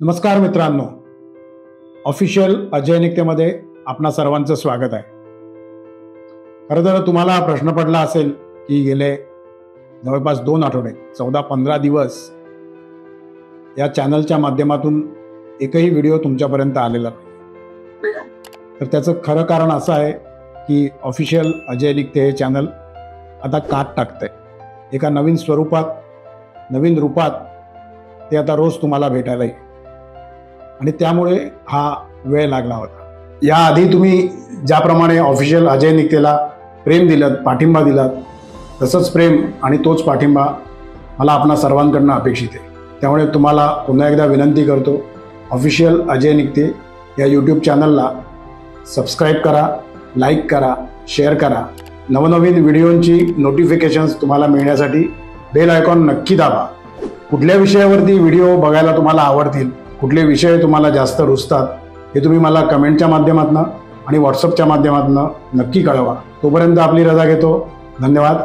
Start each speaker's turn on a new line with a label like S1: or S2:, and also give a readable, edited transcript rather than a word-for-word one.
S1: नमस्कार मित्रांनो, ऑफिशियल अजय निकतेमध्ये आपणा सर्वांचं स्वागत आहे. खरं तर तुम्हाला प्रश्न पडला असेल की गेले जवळपास 2 आठवडे 14-15 दिवस या चॅनलच्या माध्यमातून एकही व्हिडिओ तुमच्यापर्यंत आलेला नाही. तर त्याचं खरं कारण असं आहे की ऑफिशियल अजय निकते हे चॅनल आता कात टाकतंय. एका नवीन स्वरूपात, नवीन रूपात ते आता रोज तुम्हाला भेटायला येईल आणि त्यामुळे हा वेळ लागला होता. याआधी तुम्ही ज्याप्रमाणे ऑफिशियल अजय निकतेला प्रेम दिलं, पाठिंबा दिलात, तसंच प्रेम आणि तोच पाठिंबा मला आपणा सर्वांकडून अपेक्षित आहे. त्यामुळे तुम्हाला पुन्हा एकदा विनंती करतो, ऑफिशियल अजय निकते या यूट्यूब चॅनलला सबस्क्राईब करा, लाईक करा, शेअर करा. नवनवीन व्हिडिओंची नोटिफिकेशन्स तुम्हाला मिळण्यासाठी बेल आयकॉन नक्की दाबा. कुठल्या विषयावरती व्हिडिओ बघायला तुम्हाला आवडतील, कुठले विषय तुम्हाला जास्त रुचतात हे तुम्ही मला कमेंटच्या माध्यमातून आणि व्हॉट्सअपच्या माध्यमातून नक्की कळवा. तोपर्यंत आपली रजा घेतो. धन्यवाद.